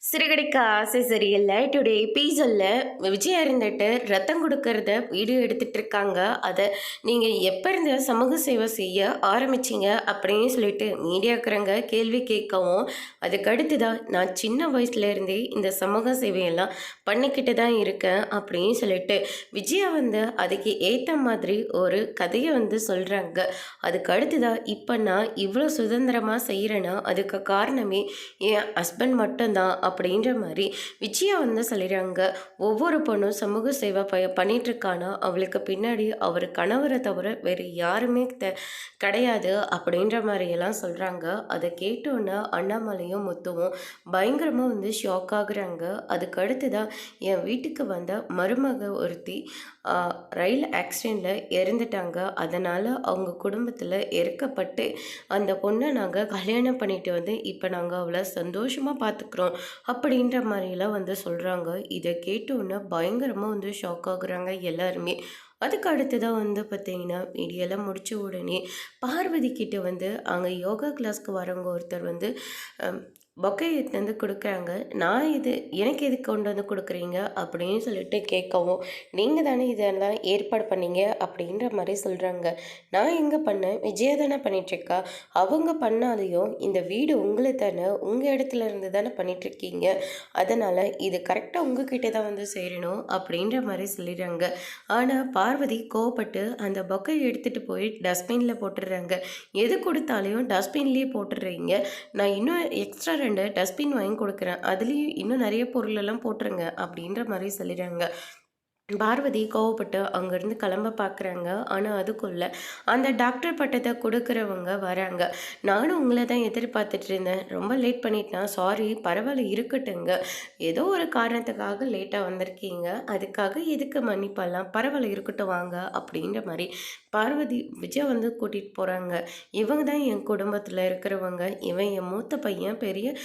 சிறுகடிக்க ஆசை சரியில்லை. டுடே எபிசோட்ல விஜய் இருந்துட்டு ரத்தம் கொடுக்கறத வீடியோ எடுத்துட்டு இருக்காங்க. அதை நீங்கள் எப்போ இருந்து சமூக சேவை செய்ய ஆரம்பிச்சிங்க அப்படின்னு சொல்லிட்டு மீடியாக்கிறவங்க கேள்வி கேட்கவும், அதுக்கடுத்து தான் நான் சின்ன வயசுலேருந்தே இந்த சமூக சேவையெல்லாம் பண்ணிக்கிட்டு தான் இருக்கேன் அப்படின்னு சொல்லிட்டு விஜயா அதுக்கு ஏற்ற மாதிரி ஒரு கதையை சொல்கிறாங்க. அதுக்கு அடுத்து தான் இப்போ நான் இவ்வளோ சுதந்திரமாக செய்கிறேன்னா அதுக்கு காரணமே என் ஹஸ்பண்ட் மட்டும்தான் அப்படின்ற மாதிரி விஜயா சொல்லிடுறாங்க. ஒவ்வொரு பொண்ணும் சமூக சேவை பண்ணிகிட்ருக்கானா அவளுக்கு பின்னாடி அவர் கணவரை தவிர வேறு யாருமே கிடையாது அப்படின்ற மாதிரியெல்லாம் சொல்கிறாங்க. அதை கேட்டோன்னே அண்ணாமலையும் முத்துவும் பயங்கரமாக ஷாக் ஆகுறாங்க. அதுக்கு அடுத்து தான் என் வீட்டுக்கு வந்த மருமக ஒருத்தி ரயில் ஆக்சிடெண்ட்டில் இறந்துட்டாங்க. அதனால் அவங்க குடும்பத்தில் இறக்கப்பட்டு அந்த பொண்ணை நாங்கள் கல்யாணம் பண்ணிட்டு இப்போ நாங்கள் அவளை சந்தோஷமாக பார்த்துக்குறோம் அப்படின்ற மாதிரிலாம் சொல்கிறாங்க. இதை கேட்டோன்னே பயங்கரமாக ஷாக் ஆகுறாங்க எல்லாருமே. அதுக்கு அடுத்து தான் பார்த்தீங்கன்னா மீடியெல்லாம் முடித்த உடனே பார்வதி கிட்ட அங்கே யோகா கிளாஸ்க்கு வரவங்க ஒருத்தர் பொக்கை கொடுக்குறாங்க. நான் எனக்கு எதுக்கு கொண்டு கொடுக்குறீங்க அப்படின்னு சொல்லிட்டு கேட்கவும், நீங்கள் தானே இதெல்லாம் ஏற்பாடு பண்ணீங்க அப்படின்ற மாதிரி சொல்கிறாங்க. நான் எங்கே பண்ணேன், விஜயா தானே பண்ணிகிட்ருக்கா, அவங்க பண்ணாதையும் இந்த வீடு உங்களை தானே உங்கள் இடத்துல இருந்து தானே பண்ணிகிட்ருக்கீங்க, அதனால் இது கரெக்டாக உங்ககிட்ட தான் சேரணும் அப்படின்ற மாதிரி சொல்லிடுறாங்க. ஆனால் பார்வதி கோவப்பட்டு அந்த பொக்கை எடுத்துகிட்டு போய் டஸ்ட்பினில் போட்டுடுறாங்க. எது கொடுத்தாலையும் டஸ்ட்பின்லேயே போட்டுடுறீங்க, நான் இன்னும் எக்ஸ்ட்ரா 2 டஸ்ட்பின் வாங்கி கொடுக்குறேன், அதுலேயும் இன்னும் நிறைய பொருளெல்லாம் போட்டுருங்க அப்படின்ற மாதிரி சொல்லிடுறாங்க. பார்வதி கோவப்பட்டு அங்கேருந்து கிளம்ப பார்க்குறாங்க. ஆனால் அதுக்குள்ளே அந்த டாக்டர் பட்டத்தை கொடுக்குறவங்க வராங்க. நானும் உங்களை தான் எதிர்பார்த்துட்டு இருந்தேன், ரொம்ப லேட் பண்ணிட்டேன், சாரி, பரவாயில்ல இருக்கட்டுங்க, ஏதோ ஒரு காரணத்துக்காக லேட்டாக வந்திருக்கீங்க, அதுக்காக எதுக்கு மன்னிப்பெல்லாம், பரவாயில்ல இருக்கட்டும் வாங்க அப்படின்ற மாதிரி பார்வதி விஜய் கூட்டிகிட்டு போகிறாங்க. இவங்க தான் என் குடும்பத்தில் இருக்கிறவங்க, இவன் என் மூத்த பையன், பெரிய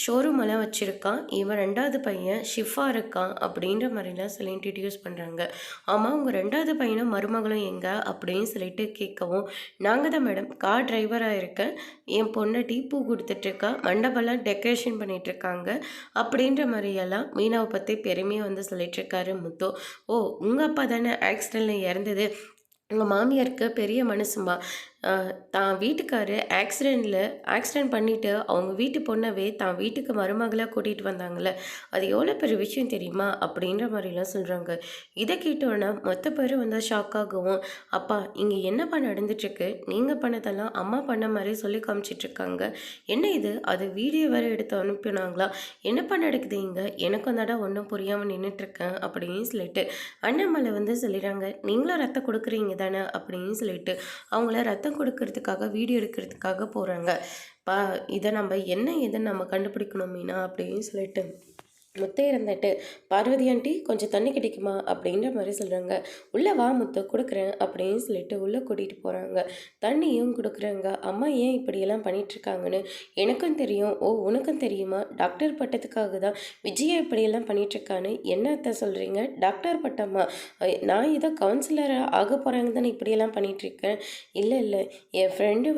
ஷோரூமெல்லாம் வச்சுருக்கான், இவன் 2வது பையன் ஷிஃபா இருக்கான் அப்படின்ற மாதிரிலாம் சொல்லி இன்ட்ரடியூஸ் பண்ணுறாங்க. ஆமாம், உங்கள் 2வது பையனும் மருமகளும் எங்கே அப்படின்னு சொல்லிட்டு கேட்கவும், நாங்கள் தான் மேடம், கார் டிரைவராக இருக்கேன், என் பொண்ணை பூ கொடுத்துட்ருக்கா, மண்டபம்லாம் டெக்கரேஷன் பண்ணிகிட்ருக்காங்க அப்படின்ற மாதிரியெல்லாம் மீனாவை பற்றி பெருமையாக சொல்லிகிட்ருக்காரு முத்து. ஓ, உங்கள் அப்பா தானே ஆக்சிடெண்ட்டில் இறந்தது, உங்கள் மாமியாருக்கு பெரிய மனசுமா, தான் வீட்டுக்காரு ஆக்சிடெண்ட் பண்ணிவிட்டு அவங்க வீட்டு பொண்ணவே தான் வீட்டுக்கு மருமகளாக கூட்டிகிட்டு வந்தாங்கள்ல, அது எவ்வளோ பெரிய விஷயம் தெரியுமா அப்படின்ற மாதிரிலாம் சொல்கிறாங்க. இதை கேட்டோன்னா மொத்த பேரும் ஷாக் ஆகவும், அப்பா இங்கே என்னப்பா நடந்துட்டுருக்கு, நீங்கள் பண்ணதெல்லாம் அம்மா பண்ண மாதிரி சொல்லி காமிச்சிட்ருக்காங்க, என்ன இது, அது வீடியோ வேறு எடுத்து அனுப்பினாங்களா, என்னப்பா நடக்குது இங்கே, எனக்கும் தாடா ஒன்றும் புரியாமல் நின்றுட்டுருக்கேன் அப்படின்னு சொல்லிட்டு அண்ணாமலை சொல்லிடுறாங்க. நீங்களும் ரத்தம் கொடுக்குறீங்க தானே அப்படின்னு சொல்லிட்டு அவங்கள ரத்தம் கொடுக்கறதுக்காக வீடியோ எடுக்கிறதுக்காக போகிறாங்க. இதை நம்ம என்ன எதுன்னு நம்ம கண்டுபிடிக்கணும் மீனா அப்படின்னு சொல்லிட்டு முத்து இருந்துட்டு, பார்வதி ஆண்டி கொஞ்சம் தண்ணி கிடைக்குமா அப்படின்ற மாதிரி சொல்கிறாங்க. உள்ளே வா முத்து கொடுக்குறேன் அப்படின்னு சொல்லிட்டு உள்ளே கூட்டிகிட்டு போகிறாங்க. தண்ணியும் கொடுக்குறாங்க. அம்மா ஏன் இப்படியெல்லாம் பண்ணிகிட்ருக்காங்கன்னு எனக்கும் தெரியும், ஓ உனக்கும் தெரியுமா, டாக்டர் பட்டத்துக்காக தான் விஜயா இப்படியெல்லாம் பண்ணிகிட்ருக்கான்னு என்னத்தை சொல்கிறீங்க, டாக்டர் பட்டம்மா, நான் ஏதோ கவுன்சிலராக ஆக போகிறாங்க தானே இப்படியெல்லாம் பண்ணிகிட்ருக்கேன், இல்லை என் ஃப்ரெண்டு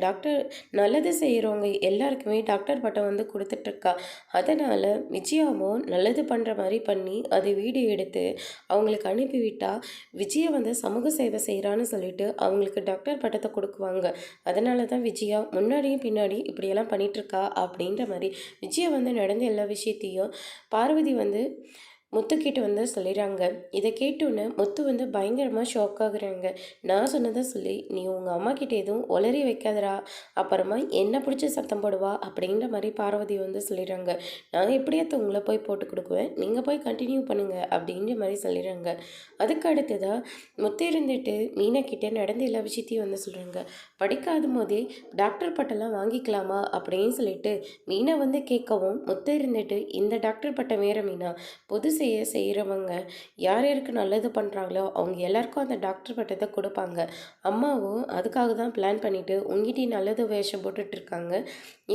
டாக்டர் நல்லது செய்கிறவங்க எல்லாருக்குமே டாக்டர் பட்டம் கொடுத்துட்ருக்கா, அதனால் விஜயா நல்லது பண்ணுற மாதிரி பண்ணி அதை வீடியோ எடுத்து அவங்களுக்கு அனுப்பிவிட்டா விஜயை சமூக சேவை செய்கிறான்னு சொல்லிட்டு அவங்களுக்கு டாக்டர் பட்டத்தை கொடுக்குவாங்க, அதனால தான் விஜயா முன்னாடியும் பின்னாடி இப்படியெல்லாம் பண்ணிகிட்ருக்கா அப்படின்ற மாதிரி விஜயா நடந்த எல்லா விஷயத்தையும் பார்வதி முத்துக்கிட்ட சொல்லிடுறாங்க. இதை கேட்டோன்னே முத்து பயங்கரமாக ஷாக் ஆகுறாங்க. நான் சொன்னதை சொல்லி நீ உங்கள் அம்மா கிட்ட எதுவும் உளறி வைக்காதரா, அப்புறமா என்ன பிடிச்சி சத்தம் போடுவா அப்படின்ற மாதிரி பார்வதி சொல்லிடுறாங்க. நான் எப்படியாவது உங்களை போய் போட்டு கொடுக்குவேன், நீங்கள் போய் கண்டினியூ பண்ணுங்கள் அப்படின்ற மாதிரி சொல்லிடுறாங்க. அதுக்கு அடுத்ததாக முத்து இருந்துட்டு மீனா கிட்டே நடந்த எல்லா விஷயத்தையும் சொல்கிறாங்க. படிக்காத போதே டாக்டர் பட்டம்லாம் வாங்கிக்கலாமா அப்படின்னு சொல்லிட்டு மீனா கேட்கவும், முத்து இருந்துட்டு இந்த டாக்டர் பட்டம் வேற மீனா, பொது செய்கிறவங்க யார் யாருக்கு நல்லது பண்ணுறாங்களோ அவங்க எல்லாருக்கும் அந்த டாக்டர் பட்டத்தை கொடுப்பாங்க, அம்மாவும் அதுக்காக தான் பிளான் பண்ணிவிட்டு உங்ககிட்டயும் நல்லது வேஷம் போட்டுட்ருக்காங்க,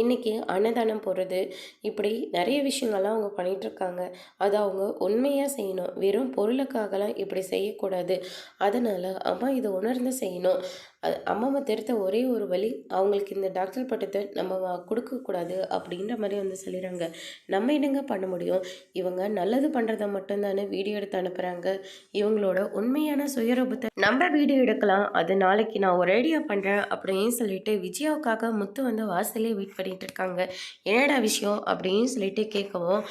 இன்றைக்கி அன்னதானம் போடுறது, இப்படி நிறைய விஷயங்கள்லாம் அவங்க பண்ணிகிட்ருக்காங்க, அதை அவங்க உண்மையாக செய்யணும், வெறும் பொருளுக்காகலாம் இப்படி செய்யக்கூடாது, அதனால் அம்மா இதை உணர்ந்து செய்யணும், அம்மாவை திருத்த ஒரே ஒரு வழி, அவங்களுக்கு இந்த டாக்டர் பட்டத்தை நம்ம கொடுக்கக்கூடாது அப்படின்ற மாதிரி வந்து சொல்லிடுறாங்க. நம்ம என்னங்க பண்ண முடியும்? இவங்க நல்லது பண்ணுறத மட்டும்தானே வீடியோ எடுத்து அனுப்புகிறாங்க. இவங்களோட உண்மையான சுயரூபத்தை நம்ம வீடியோ எடுக்கலாம், அது நாளைக்கு நான் ஒரு ஐடியா பண்ணுறேன் அப்படின்னு சொல்லிட்டு விஜயாவுக்காக முத்து வந்து வாசலே வெயிட் பண்ணிட்டு இருக்காங்க. என்னடா விஷயம் அப்படின்னு சொல்லிட்டு கேட்கவும்,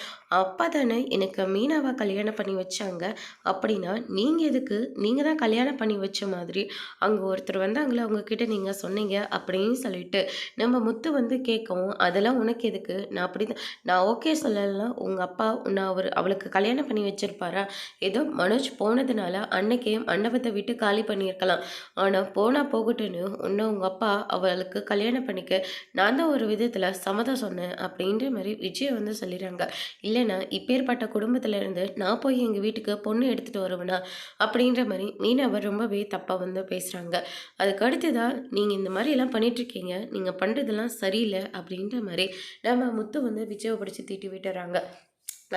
அப்பா தானே எனக்கு மீனாவை கல்யாணம் பண்ணி வச்சாங்க, அப்படின்னா நீங்கள் எதுக்கு, நீங்கள் தான் கல்யாணம் பண்ணி வச்ச மாதிரி அங்கே ஒருத்தர் வந்தாங்களே அவங்கக்கிட்ட நீங்கள் சொன்னீங்க அப்படின்னு சொல்லிட்டு நம்ம முத்து வந்து கேட்கவும், அதெல்லாம் உனக்கு எதுக்கு, நான் அப்படி தான் நான் ஓகே சொல்லலாம், உங்கள் அப்பா உன்னை அவளுக்கு கல்யாணம் பண்ணி வச்சிருப்பாரா? ஏதோ மனோஜ் போனதுனால அன்னைக்கே மண்டபத்தை விட்டு காலி பண்ணியிருக்கலாம், ஆனால் போனால் போகட்டுன்னு உன்னை உங்கள் அப்பா அவளுக்கு கல்யாணம் பண்ணிக்க நான் தான் ஒரு விதத்தில் சம்மதம் சொன்னேன் அப்படின்ற மாதிரி விஜய் வந்து சொல்லிடுறாங்க. இல்லைன்னா இப்பேற்பட்ட குடும்பத்துல இருந்து நான் போய் எங்கள் வீட்டுக்கு பொண்ணு எடுத்துகிட்டு வருவேனா அப்படின்ற மாதிரி மீனவர் ரொம்பவே தப்பாக வந்து பேசுகிறாங்க. அதுக்கு அடுத்ததான் நீங்கள் இந்த மாதிரி எல்லாம் பண்ணிகிட்ருக்கீங்க, நீங்கள் பண்ணுறதெல்லாம் சரியில்லை அப்படின்ற மாதிரி நம்ம முத்து வந்து விஜயை பிடிச்சி தீட்டி விட்டுறாங்க.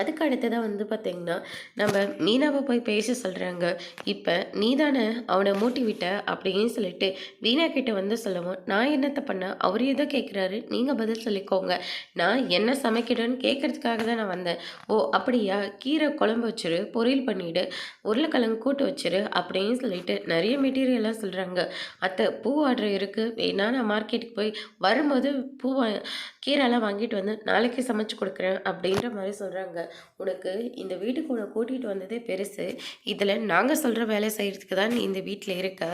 அதுக்கு அடுத்ததாக வந்து பார்த்திங்கன்னா நம்ம மீனாவை போய் பேச சொல்கிறாங்க. இப்போ நீ தானே அவனை மூட்டி விட்ட அப்படின்னு சொல்லிட்டு வீணா கிட்ட வந்து சொல்லவும், நான் என்னத்தை பண்ணேன், அவர் எதோ கேட்குறாரு, நீங்கள் பதில் சொல்லிக்கோங்க, நான் என்ன சமைக்கிறேன்னு கேட்குறதுக்காக தான் நான் வந்தேன். ஓ அப்படியா, கீரை குழம்பு வச்சிரு, பொரியல் பண்ணிவிடு, உருளைக்கிழங்கு கூட்டு வச்சிரு அப்படின்னு சொல்லிட்டு நிறைய மெட்டீரியலாக சொல்கிறாங்க. அத்தை பூ ஆர்டர் இருக்குது, வேணா நான் மார்க்கெட்டுக்கு போய் வரும்போது கீரைலாம் வாங்கிட்டு வந்து நாளைக்கு சமைச்சு கொடுக்குறேன் அப்படின்ற மாதிரி சொல்கிறாங்க. உனக்கு இந்த வீட்டுக்கு உன்னை கூட்டிகிட்டு வந்ததே பெருசு, இதில் நாங்கள் சொல்கிற வேலை செய்கிறதுக்கு தான் நீ இந்த வீட்டில் இருக்க,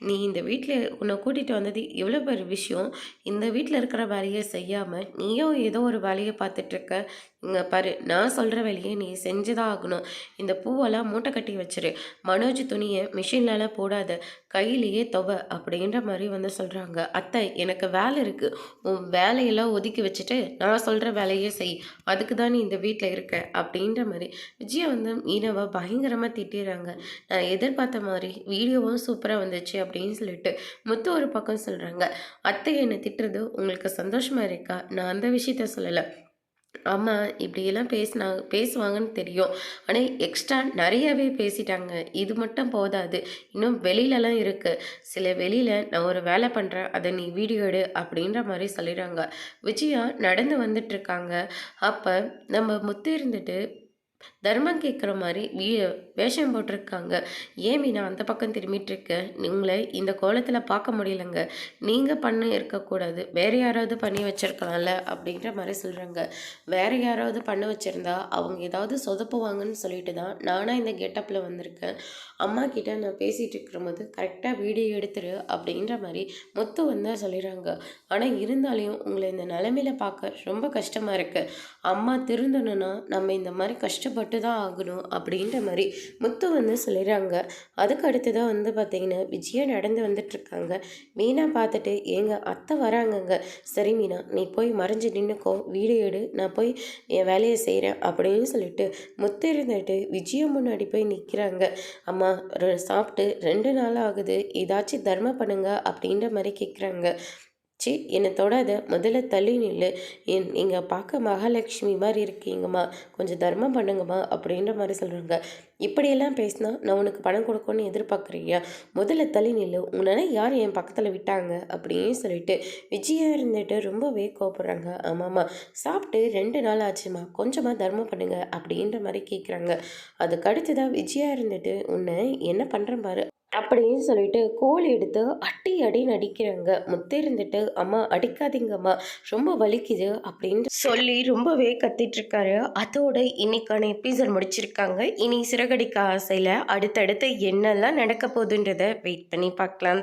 நீ இந்த வீட்டில் உன்னை கூட்டிகிட்டு வந்தது எவ்வளோ பெரிய விஷயம், இந்த வீட்டில் இருக்கிற வேலையை செய்யாமல் நீயும் ஏதோ ஒரு வேலையை பார்த்துட்ருக்க, இங்கே பாரு நான் சொல்கிற வேலையை நீ செஞ்சு தான் ஆகணும், இந்த பூவெல்லாம் மூட்டை கட்டி வச்சிரு, மனோஜ் துணியை மிஷின்லலாம் போடாத, கையிலேயே துவை அப்படின்ற மாதிரி வந்து சொல்கிறாங்க. அத்தை எனக்கு வேலை இருக்குது, உன் வேலையெல்லாம் ஒதுக்கி வச்சுட்டு நான் சொல்கிற வேலையே செய், அதுக்கு தான் நீ இந்த வீட்டில் இருக்க அப்படின்ற மாதிரி விஜயா வந்து மீனவை பயங்கரமாக திட்டிடுறாங்க. நான் எதிர்பார்த்த மாதிரி வீடியோவும் சூப்பராக வந்துச்சு அப்படின்னு சொல்லிட்டு முத்து ஒரு பக்கம் சொல்கிறாங்க. அத்தை என்னை திட்டுறது உங்களுக்கு சந்தோஷமாக இருக்கா? நான் அந்த விஷயத்த சொல்லலை, அம்மா இப்படியெல்லாம் பேசுவாங்கன்னு தெரியும், ஆனால் எக்ஸ்ட்ரா நிறையவே பேசிட்டாங்க, இது மட்டும் போதாது, இன்னும் வெளியிலலாம் இருக்குது, சில வெளியில் நான் ஒரு வேலை பண்ணுறேன், அதை நீ வீடியோ எடு அப்படின்ற மாதிரி சொல்லிடுறாங்க. விஜயா நடந்து வந்துட்டுருக்காங்க. அப்போ நம்ம முத்து இருந்துட்டு தர்மம் கேட்குற மாதிரி வேஷம் போட்டிருக்காங்க. ஏன் மீனா அந்த பக்கம் திரும்பிட்டுருக்க, உங்களை இந்த கோலத்தில் பார்க்க முடியலங்க, நீங்கள் பண்ண இருக்கக்கூடாது, வேறு யாராவது பண்ணி வச்சுருக்கலாம்ல அப்படின்ற மாதிரி சொல்கிறாங்க. வேறு யாராவது பண்ண வச்சுருந்தா அவங்க ஏதாவது சொதப்புவாங்கன்னு சொல்லிட்டு தான் நானாக இந்த கெட்டப்பில் வந்திருக்கேன், அம்மா கிட்ட நான் பேசிகிட்டு இருக்கிறபோது கரெக்டாக வீடியோ எடுத்துரு அப்படின்ற மாதிரி முத்து வந்து சொல்லிடுறாங்க. ஆனால் இருந்தாலையும் உங்களை இந்த நிலைமையில பார்க்க ரொம்ப கஷ்டமாக இருக்குது, அம்மா திருந்தணும்னா நம்ம இந்த மாதிரி கஷ்டப்பட்டு தான் ஆகணும் அப்படின்ற மாதிரி முத்து வந்து சொல்லிடுறாங்க. அதுக்கு அடுத்ததான் வந்து பார்த்திங்கன்னா விஜயா நடந்து வந்துட்டுருக்காங்க. மீனா பார்த்துட்டு எங்கள் அத்தை வராங்கங்க, சரி மீனா நீ போய் மறைஞ்சு நின்றுக்கோ, வீடியோ எடு, நான் போய் என் வேலையை செய்கிறேன் அப்படின்னு சொல்லிட்டு முத்து இருந்துட்டு விஜயா முன்னாடி போய் நிற்கிறாங்க. அம்மா சாப்பிட்டு 2 நாள் ஆகுது, ஏதாச்சும் தர்மம் பண்ணுங்க அப்படின்ற மாதிரி கேட்குறாங்க. சி என்னை தொடாத, முதல்ல தள்ளி நில்லு, நீங்கள் பார்க்க மகாலட்சுமி மாதிரி இருக்கீங்கம்மா, கொஞ்சம் தர்மம் பண்ணுங்கம்மா அப்படின்ற மாதிரி சொல்கிறாங்க. இப்படியெல்லாம் பேசினா நான் உனக்கு பணம் கொடுக்கணும்னு எதிர்பார்க்குறியா, முதல்ல தள்ளி நில்லு, உங்களால் யார் என் பக்கத்தில் விட்டாங்க அப்படின்னு சொல்லிட்டு விஜயா இருந்துட்டு ரொம்பவே கோபப்படுறாங்க. ஆமாம்மா சாப்பிட்டு 2 நாள் ஆச்சுமா, கொஞ்சமாக தர்மம் பண்ணுங்க அப்படின்ற மாதிரி கேட்குறாங்க. அதுக்கு அடுத்து தான் விஜயா இருந்துட்டு உன்னை என்ன பண்ணுறேன் பாரு அப்படின்னு சொல்லிட்டு கோல் எடுத்து அடி அடி நடிக்கிறாங்க. முத்து இருந்துட்டு அம்மா அடிக்காதீங்கம்மா, ரொம்ப வலிக்குது அப்படின்னு சொல்லி ரொம்பவே கத்திட்டு இருக்காரு. அதோட இன்னைக்கான எபிசோட் முடிச்சிருக்காங்க. இனி சிறகடிக்க ஆசையில் அடுத்தடுத்து என்னெல்லாம் நடக்க போகுதுன்றதை வெயிட் பண்ணி பார்க்கலாம்.